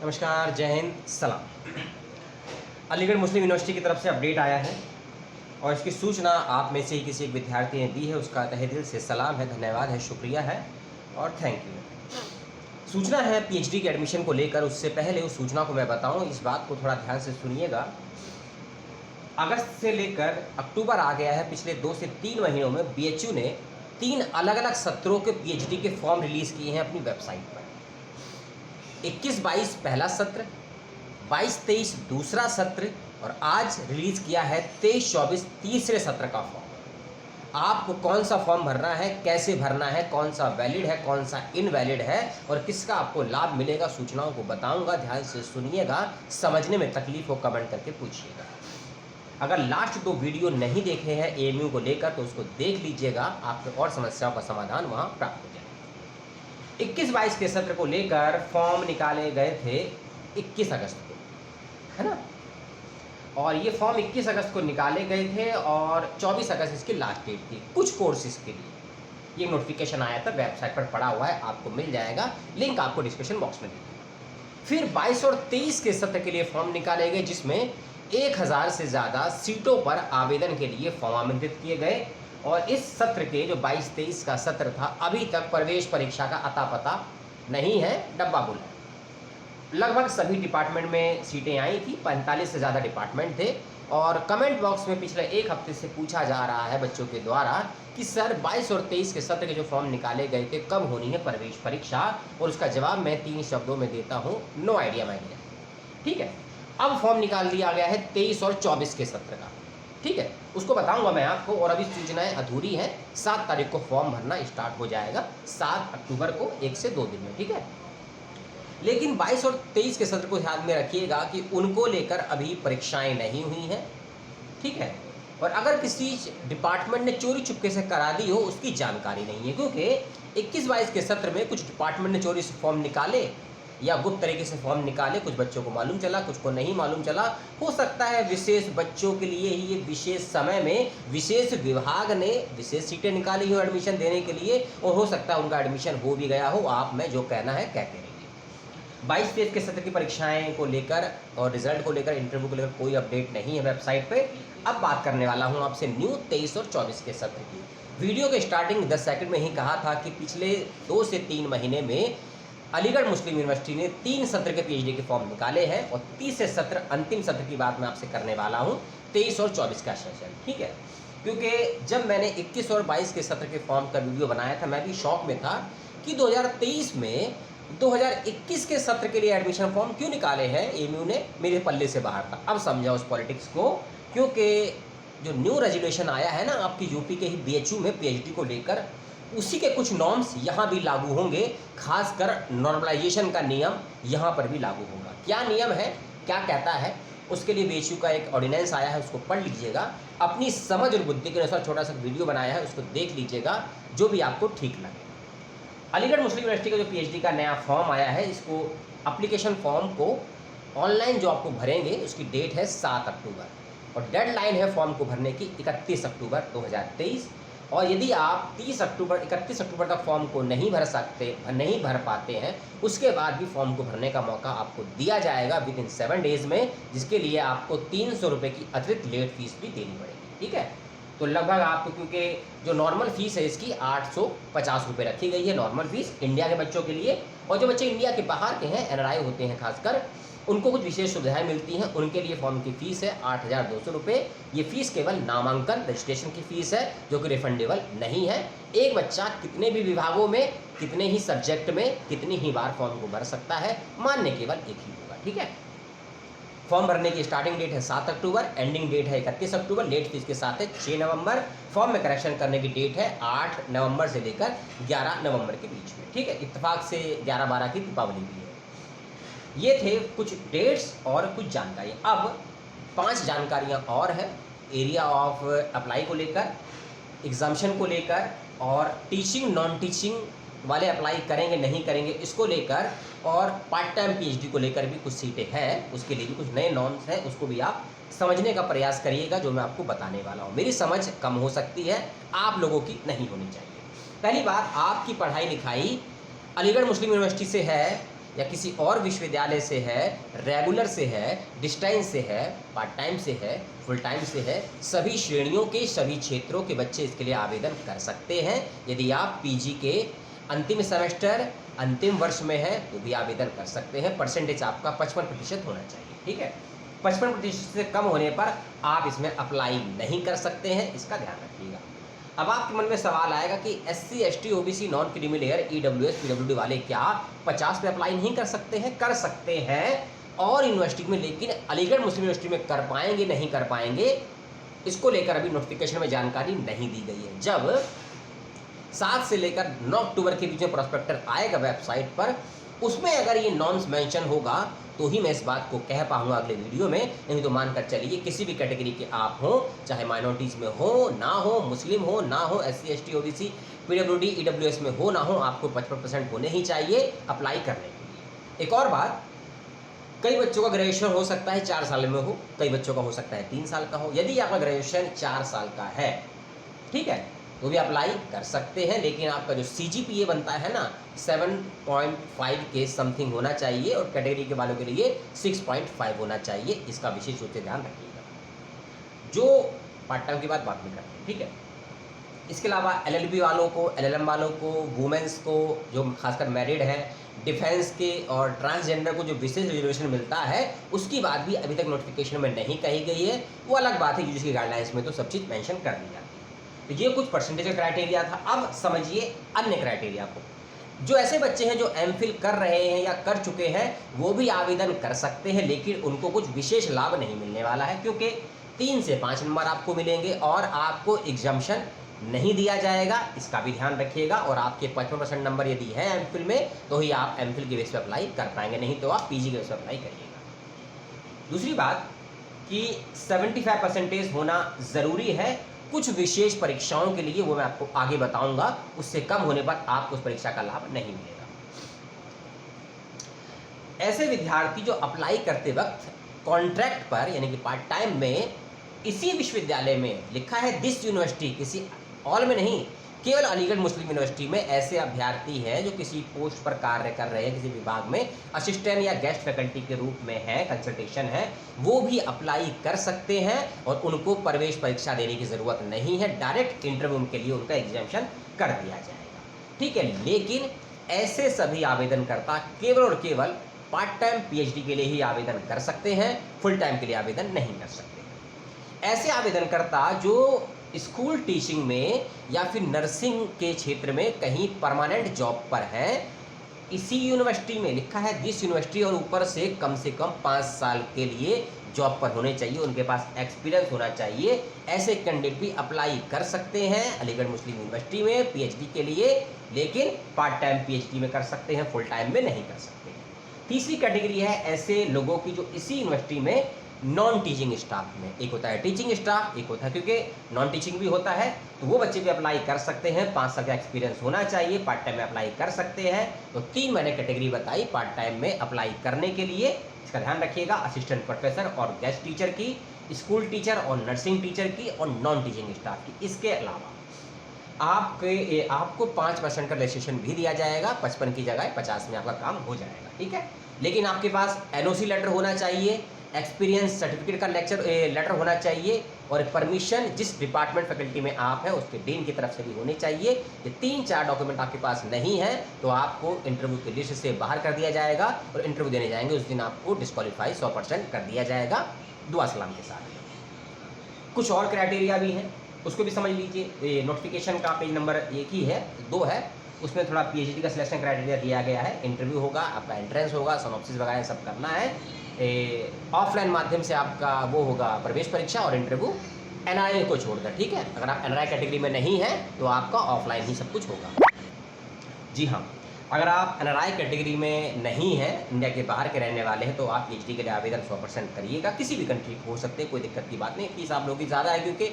नमस्कार, जय हिंद, सलाम। अलीगढ़ मुस्लिम यूनिवर्सिटी की तरफ से अपडेट आया है और इसकी सूचना आप में से ही किसी एक विद्यार्थी ने दी है। उसका तहे दिल से सलाम है, धन्यवाद है, शुक्रिया है और थैंक यू। सूचना है पीएचडी के एडमिशन को लेकर। उससे पहले उस सूचना को मैं बताऊं, इस बात को थोड़ा ध्यान से सुनिएगा। अगस्त से लेकर अक्टूबर आ गया है। पिछले 2 से 3 महीनों में बीएचयू ने 3 अलग अलग सत्रों के पीएचडी के फॉर्म रिलीज़ किए हैं अपनी वेबसाइट पर। 21-22 पहला सत्र, 22-23 दूसरा सत्र और आज रिलीज़ किया है 23-24 तीसरे सत्र का फॉर्म। आपको कौन सा फॉर्म भरना है, कैसे भरना है, कौन सा वैलिड है, कौन सा इनवैलिड है और किसका आपको लाभ मिलेगा, सूचनाओं को बताऊंगा। ध्यान से सुनिएगा, समझने में तकलीफ हो कमेंट करके पूछिएगा। अगर लास्ट 2 वीडियो नहीं देखे हैं एएमयू को लेकर तो उसको देख लीजिएगा, आपको और समस्याओं का समाधान वहाँ प्राप्त हो जाएगा। 21-22 के सत्र को लेकर फॉर्म निकाले गए थे 21 अगस्त को, है ना, और ये फॉर्म 21 अगस्त को निकाले गए थे और 24 अगस्त इसकी लास्ट डेट थी कुछ कोर्सेज के लिए। ये नोटिफिकेशन आया था, वेबसाइट पर पड़ा हुआ है, आपको मिल जाएगा, लिंक आपको डिस्क्रिप्शन बॉक्स में दिखेगा। फिर 22 और 23 के सत्र के लिए फॉर्म निकाले गए, जिसमें 1000 से ज़्यादा सीटों पर आवेदन के लिए फॉर्म आमंत्रित किए गए। और इस सत्र के जो 22-23 का सत्र था, अभी तक प्रवेश परीक्षा का अता पता नहीं है, डब्बा बुल है। लगभग सभी डिपार्टमेंट में सीटें आई थी, 45 से ज़्यादा डिपार्टमेंट थे। और कमेंट बॉक्स में पिछले 1 हफ्ते से पूछा जा रहा है बच्चों के द्वारा कि सर 22 और 23 के सत्र के जो फॉर्म निकाले गए थे, कब होनी है प्रवेश परीक्षा, और उसका जवाब मैं 3 शब्दों में देता हूँ, नो आइडिया माय डियर। ठीक है, अब फॉर्म निकाल दिया गया है 23 और 24 के सत्र का। ठीक है, उसको बताऊंगा मैं आपको, और अभी सूचनाएं अधूरी हैं। 7 तारीख को फॉर्म भरना स्टार्ट हो जाएगा, 7 अक्टूबर को, 1 से 2 दिन में। ठीक है, लेकिन 22 और 23 के सत्र को ध्यान में रखिएगा कि उनको लेकर अभी परीक्षाएं नहीं हुई हैं। ठीक है, और अगर किसी डिपार्टमेंट ने चोरी चुपके से करा दी हो, उसकी जानकारी नहीं है, क्योंकि 21-22 के सत्र में कुछ डिपार्टमेंट ने चोरी से फॉर्म निकाले या गुप्त तरीके से फॉर्म निकाले, कुछ बच्चों को मालूम चला, कुछ को नहीं मालूम चला। हो सकता है विशेष बच्चों के लिए ही ये विशेष समय में विशेष विभाग ने विशेष सीटें निकाली हो एडमिशन देने के लिए, और हो सकता है उनका एडमिशन हो भी गया हो। आप में जो कहना है कहते रहिए। 22-23 के सत्र की परीक्षाएं को लेकर और रिजल्ट को लेकर, इंटरव्यू को लेकर कोई अपडेट नहीं है वेबसाइट पे। अब बात करने वाला हूं आपसे न्यू 23 और 24 के सत्र की। वीडियो के स्टार्टिंग 10 सेकंड में ही कहा था कि पिछले 2 से 3 महीने में अलीगढ़ मुस्लिम यूनिवर्सिटी ने 3 सत्र के पीएचडी के फॉर्म निकाले हैं, और तीसरे सत्र, अंतिम सत्र की बात मैं आपसे करने वाला हूं, 23 और 24 का सेशन। ठीक है, क्योंकि जब मैंने 21 और 22 के सत्र के फॉर्म का वीडियो बनाया था, मैं भी शौक में था कि 2023 में 2021 के सत्र के लिए एडमिशन फॉर्म क्यों निकाले हैं एएमयू ने, मेरे पल्ले से बाहर था। अब समझा उस पॉलिटिक्स को, क्योंकि जो न्यू रेजुलेशन आया है ना आपकी यूपी के ही बीएचयू में पीएचडी को लेकर, उसी के कुछ नॉर्म्स यहाँ भी लागू होंगे। खासकर नॉर्मलाइजेशन का नियम यहाँ पर भी लागू होगा। क्या नियम है, क्या कहता है, उसके लिए बीएचयू का एक ऑर्डिनेंस आया है, उसको पढ़ लीजिएगा। अपनी समझ और बुद्धि के अनुसार छोटा सा वीडियो बनाया है, उसको देख लीजिएगा, जो भी आपको ठीक लगे। अलीगढ़ मुस्लिम यूनिवर्सिटी का जो पीएचडी का नया फॉर्म आया है, इसको एप्लीकेशन फॉर्म को ऑनलाइन जो आपको भरेंगे, उसकी डेट है 7 अक्टूबर और डेडलाइन है फॉर्म को भरने की 31 अक्टूबर 2023। और यदि आप 31 अक्टूबर तक फॉर्म को नहीं भर पाते हैं, उसके बाद भी फॉर्म को भरने का मौका आपको दिया जाएगा विदिन 7 डेज में, जिसके लिए आपको 300 रुपये की अतिरिक्त लेट फीस भी देनी पड़ेगी। ठीक है, तो लगभग आपको, क्योंकि जो नॉर्मल फीस है इसकी 850 रुपये रखी गई है, नॉर्मल फीस इंडिया के बच्चों के लिए। और जो बच्चे इंडिया के बाहर के हैं, एनआरआई होते हैं खासकर, उनको कुछ विशेष सुविधाएं मिलती हैं, उनके लिए फॉर्म की फ़ीस है 8200 रुपये। ये फ़ीस केवल नामांकन रजिस्ट्रेशन की फ़ीस है, जो कि रिफंडेबल नहीं है। एक बच्चा कितने भी विभागों में, कितने ही सब्जेक्ट में, कितनी ही बार फॉर्म को भर सकता है, मान्य केवल एक ही होगा। ठीक है, फॉर्म भरने की स्टार्टिंग डेट है 7 अक्टूबर, एंडिंग डेट है 31 अक्टूबर, लेट फीस के साथ है 6 नवंबर। फॉर्म में करेक्शन करने की डेट है 8 नवंबर से लेकर 11 नवंबर के बीच में। ठीक है, इत्तेफाक से 11-12 की दीपावली भी है। ये थे कुछ डेट्स और कुछ जानकारी। अब 5 जानकारियाँ और हैं एरिया ऑफ अप्लाई को लेकर, एग्जामिशन को लेकर, और टीचिंग नॉन टीचिंग वाले अप्लाई करेंगे नहीं करेंगे इसको लेकर, और पार्ट टाइम पीएचडी को लेकर भी कुछ सीटें हैं, उसके लिए भी कुछ नए नॉर्म्स हैं, उसको भी आप समझने का प्रयास करिएगा, जो मैं आपको बताने वाला हूँ। मेरी समझ कम हो सकती है, आप लोगों की नहीं होनी चाहिए। पहली बात, आपकी पढ़ाई लिखाई अलीगढ़ मुस्लिम यूनिवर्सिटी से है या किसी और विश्वविद्यालय से है, रेगुलर से है, डिस्टेंस से है, पार्ट टाइम से है, फुल टाइम से है, सभी श्रेणियों के सभी क्षेत्रों के बच्चे इसके लिए आवेदन कर सकते हैं। यदि आप पीजी के अंतिम सेमेस्टर अंतिम वर्ष में है तो भी आवेदन कर सकते हैं। परसेंटेज आपका 55% होना चाहिए, ठीक है। 55% से कम होने पर आप इसमें अप्लाई नहीं कर सकते हैं, इसका ध्यान रखिएगा। अब आपके मन में सवाल आएगा कि SC ST OBC non creamy layer EWS PWD वाले क्या 50 पे अप्लाई नहीं कर सकते हैं? कर सकते हैं और यूनिवर्सिटी में, लेकिन अलीगढ़ मुस्लिम यूनिवर्सिटी में कर पाएंगे नहीं कर पाएंगे, इसको लेकर अभी नोटिफिकेशन में जानकारी नहीं दी गई है। जब 7 से लेकर 9 अक्टूबर के बीच में प्रोस्पेक्टर आएगा वेबसाइट पर, उसमें अगर ये नॉर्म्स मेंशन होगा तो ही मैं इस बात को कह पाऊंगा अगले वीडियो में। नहीं तो मानकर चलिए किसी भी कैटेगरी के आप हो, चाहे माइनॉरिटीज़ में हो ना हो, मुस्लिम हो ना हो, SC ST OBC PWD EWS में हो ना हो, आपको 55% होने ही चाहिए अप्लाई करने के लिए। एक और बात, कई बच्चों का ग्रेजुएशन हो सकता है 4 साल में हो, कई बच्चों का हो सकता है 3 साल का हो। यदि आपका ग्रेजुएशन 4 साल का है, ठीक है, तो भी अप्लाई कर सकते हैं, लेकिन आपका जो CGPA बनता है ना 7.5 के समथिंग होना चाहिए और कैटेगरी के वालों के लिए 6.5 होना चाहिए। इसका विशेष रूप से ध्यान रखिएगा। जो पार्ट टाइम की बात में करते हैं, ठीक है। इसके अलावा LLB वालों को, LLM वालों को, वुमेंस को जो खासकर मैरिड है, डिफेंस के और ट्रांसजेंडर को जो विशेष रिजर्वेशन मिलता है, उसकी बात भी अभी तक नोटिफिकेशन में नहीं कही गई है। वो अलग बात है, यूजीसी गाइडलाइंस में तो सब चीज़ मेंशन कर दी जाती है। तो ये कुछ परसेंटेज का क्राइटेरिया था। अब समझिए अन्य क्राइटेरिया को। जो ऐसे बच्चे हैं जो MPhil कर रहे हैं या कर चुके हैं, वो भी आवेदन कर सकते हैं, लेकिन उनको कुछ विशेष लाभ नहीं मिलने वाला है, क्योंकि 3 से 5 नंबर आपको मिलेंगे और आपको एग्जाम्शन नहीं दिया जाएगा। इसका भी ध्यान रखिएगा। और आपके 55% नंबर यदि है MPhil में तो ही आप MPhil के बेस पर अप्लाई कर पाएंगे, नहीं तो आप PG के बेस पर अप्लाई करिएगा। दूसरी बात कि 75% होना ज़रूरी है कुछ विशेष परीक्षाओं के लिए, वो मैं आपको आगे बताऊंगा। उससे कम होने पर आपको उस परीक्षा का लाभ नहीं मिलेगा। ऐसे विद्यार्थी जो अप्लाई करते वक्त कॉन्ट्रैक्ट पर यानी कि पार्ट टाइम में इसी विश्वविद्यालय में लिखा है दिस यूनिवर्सिटी, किसी ऑल में नहीं, केवल अलीगढ़ मुस्लिम यूनिवर्सिटी में ऐसे अभ्यर्थी हैं जो किसी पोस्ट पर कार्य कर रहे हैं, किसी विभाग में असिस्टेंट या गेस्ट फैकल्टी के रूप में है, कंसल्टेशन है, वो भी अप्लाई कर सकते हैं और उनको प्रवेश परीक्षा देने की ज़रूरत नहीं है। डायरेक्ट इंटरव्यू के लिए उनका एग्जामिनेशन कर दिया जाएगा, ठीक है। लेकिन ऐसे सभी आवेदनकर्ता केवल और केवल पार्ट टाइम PhD के लिए ही आवेदन कर सकते हैं, फुल टाइम के लिए आवेदन नहीं कर सकते। ऐसे आवेदनकर्ता जो स्कूल टीचिंग में या फिर नर्सिंग के क्षेत्र में कहीं परमानेंट जॉब पर हैं, इसी यूनिवर्सिटी में लिखा है दिस यूनिवर्सिटी और ऊपर से कम 5 साल के लिए जॉब पर होने चाहिए, उनके पास एक्सपीरियंस होना चाहिए, ऐसे कैंडिडेट भी अप्लाई कर सकते हैं अलीगढ़ मुस्लिम यूनिवर्सिटी में PhD के लिए, लेकिन पार्ट टाइम PhD में कर सकते हैं, फुल टाइम में नहीं कर सकते। तीसरी कैटेगरी है ऐसे लोगों की जो इसी यूनिवर्सिटी में नॉन टीचिंग स्टाफ में, एक होता है टीचिंग स्टाफ, एक होता है, क्योंकि नॉन टीचिंग भी होता है, तो वो बच्चे भी अप्लाई कर सकते हैं। 5 साल का एक्सपीरियंस होना चाहिए, पार्ट टाइम में अप्लाई कर सकते हैं। तो 3 मैंने कैटेगरी बताई पार्ट टाइम में अप्लाई करने के लिए, इसका ध्यान रखिएगा। असिस्टेंट प्रोफेसर और गेस्ट टीचर की, स्कूल टीचर और नर्सिंग टीचर की और नॉन टीचिंग स्टाफ की। इसके अलावा आपको 5% का रजिस्ट्रेशन भी दिया जाएगा, 55 की जगह 50 में आपका काम हो जाएगा, ठीक है। लेकिन आपके पास NOC लेटर होना चाहिए, एक्सपीरियंस सर्टिफिकेट का लेटर होना चाहिए और परमिशन जिस डिपार्टमेंट फैकल्टी में आप हैं उसके डीन की तरफ से भी होने चाहिए। ये 3-4 डॉक्यूमेंट आपके पास नहीं है तो आपको इंटरव्यू की लिस्ट से बाहर कर दिया जाएगा और इंटरव्यू देने जाएंगे उस दिन आपको डिस्क्वालीफाई 100% कर दिया जाएगा, दुआ सलाम के साथ। कुछ और क्राइटेरिया भी हैं, उसको भी समझ लीजिए। नोटिफिकेशन का पेज नंबर 1 ही है, 2 है, उसमें थोड़ा PhD का सिलेक्शन क्राइटेरिया दिया गया है। इंटरव्यू होगा, आपका एंट्रेंस होगा, सिनॉप्सिस वगैरह सब करना है। ऑफलाइन माध्यम से आपका वो होगा प्रवेश परीक्षा और इंटरव्यू, NRI को छोड़कर, ठीक है। अगर आप NRI कैटेगरी में नहीं है तो आपका ऑफलाइन ही सब कुछ होगा। जी हाँ, अगर आप NRI कैटेगरी में नहीं हैं, इंडिया के बाहर के रहने वाले हैं, तो आप PhD के लिए आवेदन 100% करिएगा। किसी भी कंट्री हो सकते हैं, कोई दिक्कत की बात नहीं। फीस आप लोगों की ज़्यादा है क्योंकि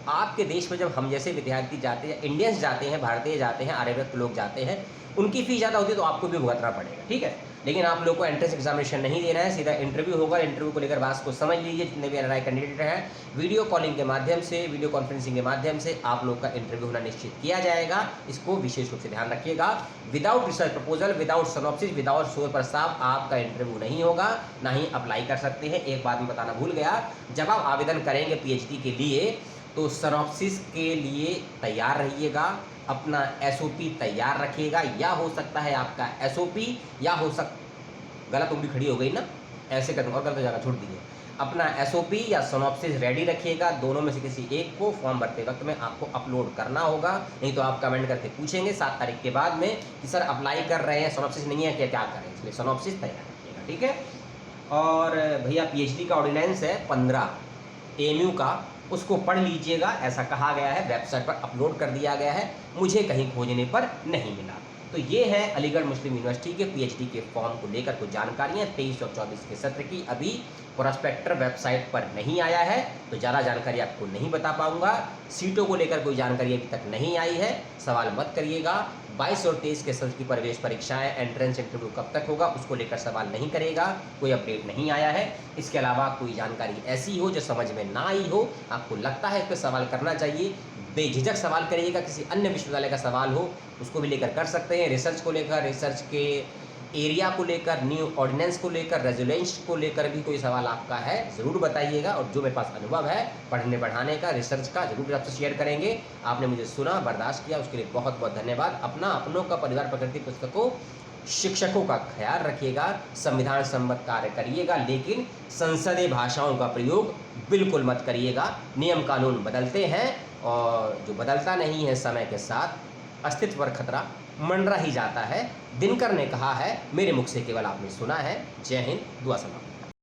आपके देश में जब हम जैसे विद्यार्थी जाते हैं, इंडियंस जाते हैं, भारतीय जाते हैं, आर्यभट्ट लोग जाते हैं, उनकी फ़ीस ज़्यादा होती है तो आपको भी भुगतना पड़ेगा, ठीक है। लेकिन आप लोग को एंट्रेंस एग्जामिनेशन नहीं देना है, सीधा इंटरव्यू होगा। इंटरव्यू को लेकर बात को समझ लीजिए। जितने भी एनआरआई कैंडिडेट हैं, वीडियो कॉलिंग के माध्यम से, वीडियो कॉन्फ्रेंसिंग के माध्यम से आप लोग का इंटरव्यू होना निश्चित किया जाएगा। इसको विशेष रूप से ध्यान रखिएगा। Without research proposal, without synopsis, without शोध प्रस्ताव आपका इंटरव्यू नहीं होगा, ना ही अप्लाई कर सकते हैं। एक बात मैं बताना भूल गया, जब आप आवेदन करेंगे पीएचडी के लिए तो सिनॉप्सिस के लिए तैयार रहिएगा, अपना एसओपी तैयार रखिएगा। या हो सकता है आपका एसओपी, या हो गलत उंगली खड़ी हो गई ना, ऐसे कर और गलत जगह छोड़ दीजिए। अपना एसओपी या सिनॉप्सिस रेडी रखिएगा। दोनों में से किसी एक को फॉर्म भरते वक्त में आपको अपलोड करना होगा, नहीं तो आप कमेंट करके पूछेंगे 7 तारीख के बाद में कि सर अप्लाई कर रहे हैं, सिनॉप्सिस नहीं है, क्या करें। इसलिए सिनॉप्सिस तैयार रखिएगा, ठीक है। और भैया पीएचडी का ऑर्डिनेंस है 15 एएमयू का, उसको पढ़ लीजिएगा। ऐसा कहा गया है, वेबसाइट पर अपलोड कर दिया गया है, मुझे कहीं खोजने पर नहीं मिला। तो ये है अलीगढ़ मुस्लिम यूनिवर्सिटी के पीएचडी के फॉर्म को लेकर कुछ जानकारियाँ 23 और 24 के सत्र की। अभी प्रोस्पेक्टर वेबसाइट पर नहीं आया है तो ज़्यादा जानकारी आपको नहीं बता पाऊंगा। सीटों को लेकर कोई जानकारी अभी तक नहीं आई है, सवाल मत करिएगा। 22 और 23 के सत्र की प्रवेश परीक्षाएं, एंट्रेंस इंटरव्यू कब तक होगा उसको लेकर सवाल नहीं करेगा, कोई अपडेट नहीं आया है। इसके अलावा कोई जानकारी ऐसी हो जो समझ में ना आई हो, आपको लगता है इस पर सवाल करना चाहिए, बेझिझक सवाल करिएगा। किसी अन्य विश्वविद्यालय का सवाल हो उसको भी लेकर कर सकते हैं। रिसर्च को लेकर, रिसर्च के एरिया को लेकर, न्यू ऑर्डिनेंस को लेकर, रेजुलेंस को लेकर भी कोई सवाल आपका है ज़रूर बताइएगा। और जो मेरे पास अनुभव है पढ़ने पढ़ाने का, रिसर्च का, जरूर आपसे शेयर करेंगे। आपने मुझे सुना, बर्दाश्त किया, उसके लिए बहुत बहुत धन्यवाद। अपना, अपनों का, परिवार, प्रकृति, पुस्तकों, शिक्षकों का ख्याल रखिएगा, संविधान सम्मत कार्य करिएगा, लेकिन संसदीय भाषाओं का प्रयोग बिल्कुल मत करिएगा। नियम कानून बदलते हैं और जो बदलता नहीं है समय के साथ अस्तित्व पर खतरा मंडरा ही जाता है। दिनकर ने कहा है, मेरे मुख से केवल आपने सुना है। जय हिंद, दुआ सलाम।